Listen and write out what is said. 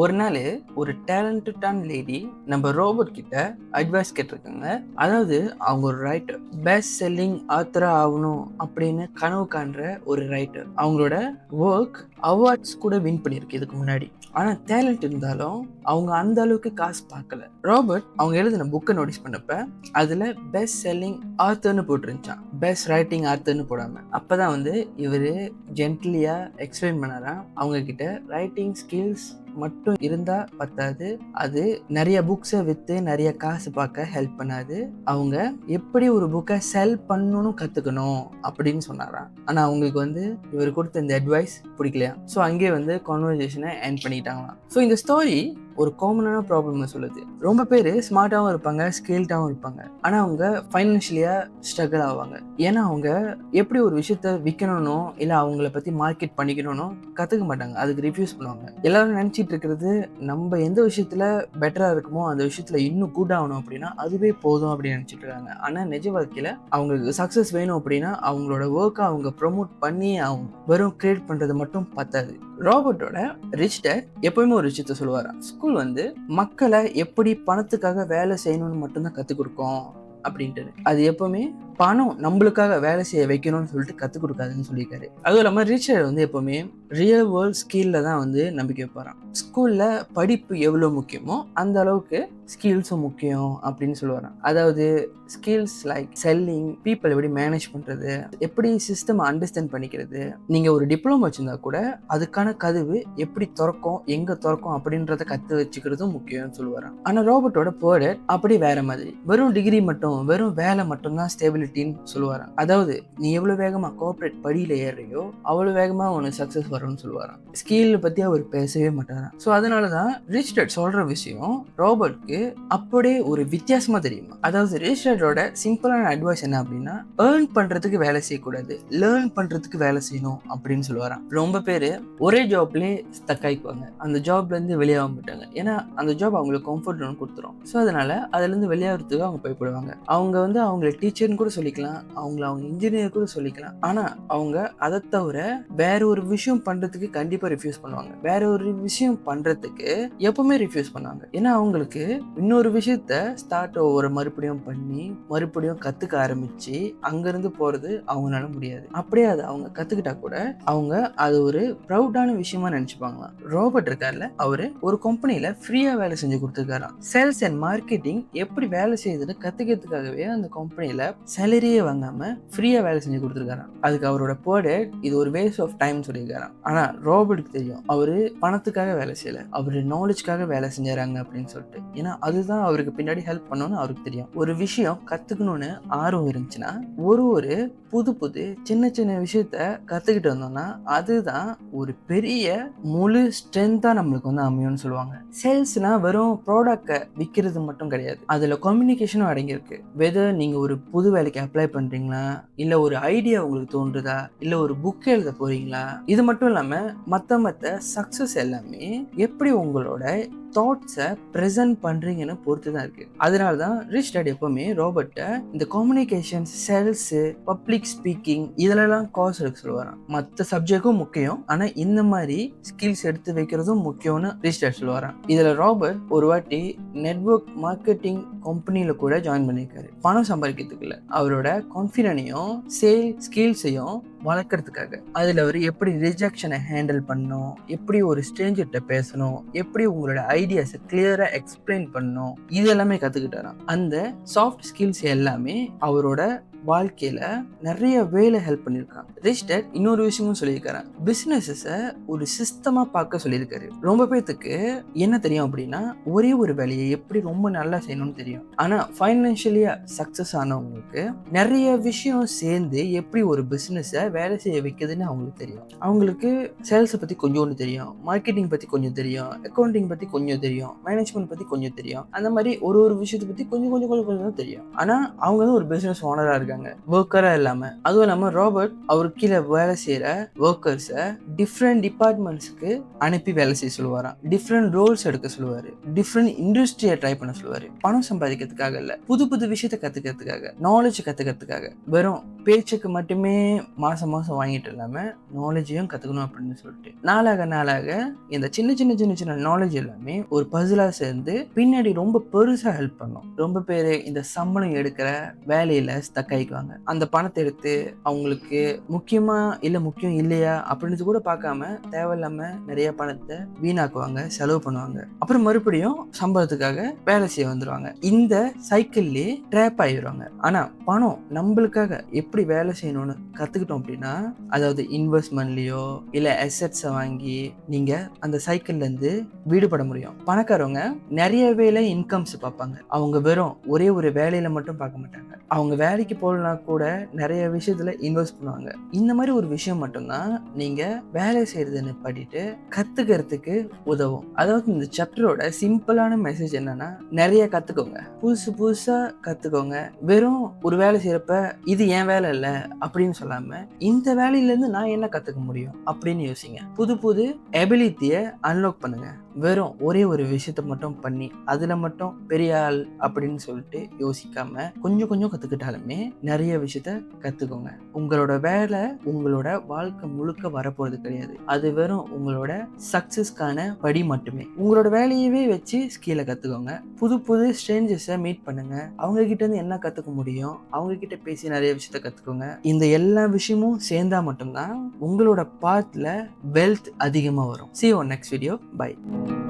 ஒரு நாள் ஒரு டேலண்டடான லேடி நம்ம ரோபோட் கிட்ட அட்வைஸ் கேட்டிருக்காங்க. அதாவது அவங்க ஒரு ரைட்டர், பெஸ்ட் செல்லிங் ஆத்தரா ஆகணும் அப்படின்னு கனவு காண்ற ஒரு ரைட்டர். அவங்களோட ஒர்க் அவார்ட்ஸ் கூட வின் பண்ணியிருக்கு இதுக்கு முன்னாடி. ஆனா டேலண்ட் இருந்தாலும் அவங்க அந்த அளவுக்கு காசு பார்க்கல. ராபர்ட் அவங்க எழுதின புக்கை நோட்டீஸ் பண்ணப்ப அதுல பெஸ்ட் செல்லிங் ஆத்தர்னு போட்டிருந்துச்சான், பெஸ்ட் ரைட்டிங் ஆத்தர்னு போடாம. அப்பதான் இவரு ஜென்ட்லியா எக்ஸ்பிளைன் பண்ணாராம் அவங்க கிட்ட ரைட்டிங் ஸ்கில்ஸ் மட்டும் இருந்தா பத்தாது, அது நிறைய புக்ஸை வித்து நிறைய காசு பார்க்க ஹெல்ப் பண்ணாது, அவங்க எப்படி ஒரு புக்கை செல் பண்ணணும்னு கத்துக்கணும் அப்படின்னு சொன்னாராம். ஆனா அவங்களுக்கு இவர் கொடுத்த இந்த அட்வைஸ் பிடிக்கலையா. ஸோ அங்கே கான்வர்சேஷனை எண்ட் பண்ணிட்டாங்களாம். ஸோ இந்த ஸ்டோரி ஒரு காமனான ப்ராப்ளம் சொல்லுது. ரொம்ப பேர் ஸ்மார்ட்டாகவும் இருப்பாங்க, ஸ்கில்டாகவும் இருப்பாங்க, ஆனால் அவங்க ஃபைனான்ஷியலியாக ஸ்ட்ரகிள் ஆவாங்க. ஏன்னா அவங்க எப்படி ஒரு விஷயத்த விற்கணும் இல்லை அவங்கள பற்றி மார்க்கெட் பண்ணிக்கணும்னு கற்றுக்க மாட்டாங்க, அதுக்கு ரிஃப்யூஸ் பண்ணுவாங்க. எல்லாரும் நினச்சிட்டு இருக்கிறது நம்ம எந்த விஷயத்தில் பெட்டராக இருக்குமோ அந்த விஷயத்தில் இன்னும் குட் ஆகணும் அப்படின்னா அதுவே போதும் அப்படின்னு நினச்சிட்டு இருக்காங்க. ஆனால் நிஜ வாழ்க்கையில் அவங்களுக்கு சக்ஸஸ் வேணும் அப்படின்னா அவங்களோட ஒர்க்கை அவங்க ப்ரொமோட் பண்ணி அவங்க வெறும் கிரியேட் பண்ணுறது மட்டும் பத்தாது. ராபர்ட்டோட ரிச் டாட் எப்பவுமே ஒரு விஷயத்த சொல்லுவாராம், ஸ்கூல் மக்களை எப்படி பணத்துக்காக வேலை செய்யணும்னு மட்டும்தான் கற்றுக் கொடுக்கும் அப்படின்ட்டு. அது எப்பவுமே பணம் நம்மளுக்காக வேலை செய்ய வைக்கணும்னு சொல்லிட்டு கற்றுக் கொடுக்காதுன்னு சொல்லியிருக்காரு. அதுவும் இல்லாமல் ரிச்சர்ட் எப்பவுமே ரியல் வேர்ல்ட் ஸ்கில்ல தான் நம்பிக்கை வைப்பாராம். ஸ்கூல்ல படிப்பு எவ்வளோ முக்கியமோ அந்த அளவுக்கு ஸ்கில்ஸும் முக்கியம் அப்படின்னு சொல்லுவாராம். அதாவது ஸ்கில்ஸ் லைக் செல்லிங், பீப்புள் எப்படி மேனேஜ் பண்றது, எப்படி சிஸ்டம் அண்டர்ஸ்டாண்ட் பண்ணிக்கிறது. நீங்க ஒரு டிப்ளமோ வச்சிருந்தா கூட அதுக்கான கதவு எப்படி திறக்கும், எங்க திறக்கும் அப்படின்றத கத்து வச்சுக்கிறதும் முக்கியம்னு சொல்லுவாராம். ஆனா ராபர்ட்டோட போர்டர் அப்படி வேற மாதிரி, வெறும் டிகிரி மட்டும், வெறும் வேலை மட்டும் தான் ஸ்டேபிலிட்டின்னு சொல்லுவாராம். அதாவது நீ எவ்வளவு வேகமா கார்பரேட் படியில ஏறியோ அவ்வளவு வேகமா உனக்கு சக்சஸ் வரும்னு சொல்லுவாராம். ஸ்கில் பத்தி அவர் பேசவே மாட்டாராம். ஸோ அதனாலதான் ரிச் டாட் சொல்ற விஷயம் ராபர்ட்க்கு அப்படியே ஒரு வித்தியாசமா தெரியுமா. அதாவது ரிச் டாட்டோட சிம்பிளான அட்வைஸ் என்ன அப்படின்னா, ஏர்ன் பண்றதுக்கு வேலை செய்யக்கூடாது, லேர்ன் பண்றதுக்கு வேலை செய்யணும் அப்படின்னு சொல்லுவாராம். ரொம்ப பேரு ஒரே ஜாப்லயே ஸ்டக் ஆயிக்குவாங்க, அந்த ஜாப்ல இருந்து வெளியாக மாட்டாங்க. ஏன்னா அந்த ஜாப் அவங்களுக்கு கம்ஃபர்ட் ஜோன் கொடுத்துரும். ஸோ அதனால அதுல இருந்து வெளியாகிறதுக்கு அவங்க பயப்படுவாங்க. அவங்க அவங்களை டீச்சர்னு கூட சொல்லிக்கலாம், அவங்க இன்ஜினியர் கூட சொல்லிக்கலாம். ஆனா அவங்க அதை தவிர வேற ஒரு விஷயம் பண்றதுக்கு கண்டிப்பா ரிஃப்யூஸ் பண்ணுவாங்க. வேற ஒரு விஷயம் பண்றதுக்கு எப்பவுமே ரிஃப்யூஸ் பண்ணுவாங்க. ஏன்னா அவங்களுக்கு இன்னொரு விஷயத்த ஸ்டார்ட் ஓவர் மறுபடியும் பண்ணி மறுபடியும் கத்துக்க ஆரம்பிச்சு அங்கிருந்து போறது அவங்களால முடியாது. அப்படியே அதை அவங்க கத்துக்கிட்டா கூட அவங்க அது ஒரு ப்ரௌடான விஷயமா நினைச்சுப்பாங்களாம். ராபர்ட் இருக்கார்ல, அவரு ஒரு கம்பெனில ஃப்ரீயா வேலை செஞ்சு கொடுத்துருக்காராம். சேல்ஸ் அண்ட் மார்க்கெட்டிங் எப்படி வேலை செய்யுதுன்னு கத்துக்கிறதுக்காகவே அந்த கம்பெனில சேலரியே வாங்காம ஃப்ரீயா வேலை செஞ்சு கொடுத்துருக்காராம். அதுக்கு அவரோட போர்டர் இது ஒரு வேஸ்ட் ஆஃப் டைம் சொல்லியிருக்காராம். ஆனா ராபர்ட்க்கு தெரியும் அவரு பணத்துக்காக வேலை செய்யல, அவரு நாலேஜ்க்காக வேலை செஞ்சாராங்க அப்படின்னு சொல்லிட்டு. ஏன்னா அதுதான் அவருக்கு பின்னாடி ஹெல்ப் பண்ணணும்னு அவருக்கு தெரியும். ஒரு விஷயம் கத்துக்கணும்னு ஆர்வம் இருந்துச்சுன்னா ஒரு புது புது சின்ன சின்ன விஷயத்த கத்துக்கிட்டு வந்தோம்னா அதுதான் ஒரு பெரிய முழு ஸ்ட்ரென்த்தா நம்மளுக்கு அமையும்னு சொல்லுவாங்க. சேல்ஸ்னா வெறும் ப்ராடக்ட விற்கிறது மட்டும் கிடையாது, அதுல கம்யூனிகேஷனும் அடங்கியிருக்கு. வெதர் நீங்க ஒரு புது வேலைக்கு அப்ளை பண்றீங்களா, இல்ல ஒரு ஐடியா உங்களுக்கு தோன்றுதா, இல்ல ஒரு புக் எழுத போறீங்களா, இது மட்டும் இல்லாம மத்த சக்சஸ் எல்லாமே எப்படி உங்களோட தாட்ஸை ப்ரெசென்ட் பண்றீங்கன்னு பொறுத்து தான் இருக்கு. அதனாலதான் ரிச் டாட் எப்பவுமே ராபர்ட்ட இந்த கம்யூனிகேஷன், சேல்ஸ், பப்ளிக் ஸ்பீக்கிங் இதெல்லாம் கோர்ஸ் எடுக்க சொல்லுவாராம். மற்ற சப்ஜெக்டும் முக்கியம், ஆனா இந்த மாதிரி ஸ்கில்ஸ் எடுத்து வைக்கிறதும் முக்கியம்னு ரிச் டாட் சொல்லுவாராம். இதுல ராபர்ட் ஒரு வாட்டி நெட்வொர்க் மார்க்கெட்டிங் கம்பெனில கூட ஜாயின் பண்ணியிருக்காரு. பணம் சம்பாதிக்கிறதுக்கு இல்ல, அவரோட கான்ஃபிடன்ஸையும் சேல் ஸ்கில்ஸையும் வளர்க்கறதுக்காக. அதுல அவர் எப்படி ரிஜெக்ஷனை ஹேண்டில் பண்ணணும், எப்படி ஒரு ஸ்ட்ரேஞ்சர்கிட்ட பேசணும், எப்படி உங்களோட ஐடியாஸை கிளியரா எக்ஸ்பிளைன் பண்ணணும், இது எல்லாமே கத்துக்கிட்டாராம். அந்த சாஃப்ட் ஸ்கில்ஸ் எல்லாமே அவரோட வாழ்க்கையில நிறைய வேலை ஹெல்ப் பண்ணியிருக்காங்க. ரிச் டாட் இன்னொரு விஷயமும் சொல்லியிருக்காரு, பிசினஸை ஒரு சிஸ்டமா பார்க்க சொல்லியிருக்காரு. ரொம்ப பேத்துக்கு என்ன தெரியும் அப்படின்னா ஒரே ஒரு வேலையை எப்படி ரொம்ப நல்லா செய்யணும்னு தெரியும். ஆனா ஃபைனான்சியலியா சக்சஸ் ஆனவங்களுக்கு நிறைய விஷயம் சேர்ந்து எப்படி ஒரு பிசினஸை வேலை செய்ய வைக்குதுன்னு அவங்களுக்கு தெரியும். அவங்களுக்கு சேல்ஸை பத்தி கொஞ்சோண்டு தெரியும், மார்க்கெட்டிங் பத்தி கொஞ்சம் தெரியும், அக்கௌண்டிங் பத்தி கொஞ்சம் தெரியும், மேனேஜ்மெண்ட் பத்தி கொஞ்சம் தெரியும். அந்த மாதிரி ஒரு விஷயத்தை பத்தி கொஞ்சம் கொஞ்சம் கொஞ்சம் கொஞ்சம் தெரியும். ஆனா அவங்க ஒரு பிசினஸ் ஓனரா இருக்காங்க ஒர்க்கரா இல்லாம. அதுவும் இல்லாம ராபர்ட் அவர் கீழே வேலை செய்யற ஒர்க்கர்ஸை டிஃப்ரெண்ட் டிபார்ட்மெண்ட்ஸ்க்கு அனுப்பி வேலை செய்ய சொல்லுவாராம். டிஃப்ரெண்ட் ரோல்ஸ் எடுக்க சொல்லுவாரு. டிஃப்ரெண்ட் இண்டஸ்ட்ரியை ட்ரை பண்ண சொல்லுவாரு. பணம் சம்பாதிக்கிறதுக்காக இல்ல, புது புது விஷயத்தை கத்துக்கிறதுக்காக, நாலேஜ் கத்துக்கிறதுக்காக. வெறும் பேச்சுக்கு மட்டுமே மாசம் மாசம் வாங்கிட்டு இல்லாம நாலேஜையும் கத்துக்கணும் அப்படின்னு சொல்லிட்டு நாளாக இந்த சின்ன சின்ன சின்ன சின்ன நாலேஜ் எல்லாமே ஒரு பசிலா சேர்ந்து பின்னாடி ரொம்ப பெருசா ஹெல்ப் பண்ணும். ரொம்ப பேரு இந்த சம்பளம் எடுக்கிற வேலையில ஸ்டக் ஆயிக்குவாங்க. அந்த பணத்தை எடுத்து அவங்களுக்கு முக்கியமா இல்ல முக்கியம் இல்லையா அப்படின்னு கூட பார்க்காம தேவையில்லாம நிறைய பணத்தை வீணாக்குவாங்க, செலவு பண்ணுவாங்க. அப்புறம் மறுபடியும் சம்பளத்துக்காக வேலை செய்ய வந்துருவாங்க. இந்த சைக்கிள்லயே ட்ராப் ஆயிடுவாங்க. ஆனா பணம் நம்மளுக்காக எப்படி வேலை செய்யணும்னு கத்துக்கிட்டோம் அப்படின்னா, அதாவது இன்வெஸ்ட்மெண்ட்லயோ இல்ல அசெட்ஸை வாங்கி நீங்க அந்த சைக்கிள்ல இருந்து விடுபட முடியும். பணக்காரவங்க நிறைய வேலை இன்கம்ஸ் பார்ப்பாங்க. அவங்க வெறும் ஒரே ஒரு வேலையில மட்டும் பார்க்க மாட்டாங்க. அவங்க வேலைக்கு போகலனா கூட நிறைய விஷயத்துல இன்வெஸ்ட் பண்ணுவாங்க. இந்த மாதிரி ஒரு விஷயம் மட்டும்தான் நீங்க வேலை செய்யறதுன்னு படிட்டு கத்துக்கிறதுக்கு உதவும். அதாவது இந்த சாப்டரோட சிம்பிளான மெசேஜ் என்னன்னா, நிறைய கத்துக்கோங்க, புதுசு புதுசா கத்துக்கோங்க. வெறும் ஒரு வேலை செய்யறப்ப இது என் வேலை இல்ல அப்படின்னு சொல்லாம இந்த வேலையில இருந்து நான் என்ன கத்துக்க முடியும் அப்படின்னு யோசிங்க. புது புது எபிலிட்டியை அன்லாக் பண்ணுங்க. வெறும் ஒரே ஒரு விஷயத்த மட்டும் பண்ணி அதுல மட்டும் பெரிய ஆள் அப்படின்னு சொல்லிட்டு யோசிக்காம கொஞ்சம் கொஞ்சம் கத்துக்கிட்டாலுமே நிறைய விஷயத்த கத்துக்கோங்க. உங்களோட வேலை உங்களோட வாழ்க்கை முழுக்க வரப்போறது கிடையாது. அது வெறும் உங்களோட சக்சஸ்க்கான படி மட்டுமே. உங்களோட வேலையவே வச்சு ஸ்கில்ல கத்துக்கோங்க. புது புது ஸ்ட்ரேஞ்சர்ஸை மீட் பண்ணுங்க. அவங்க கிட்ட இருந்து என்ன கத்துக்க முடியும், அவங்க கிட்ட பேசி நிறைய விஷயத்த கத்துக்கோங்க. இந்த எல்லா விஷயமும் சேர்ந்தா மட்டும்தான் உங்களோட பாத்ல வெல்த் அதிகமா வரும். See you on next video. Bye.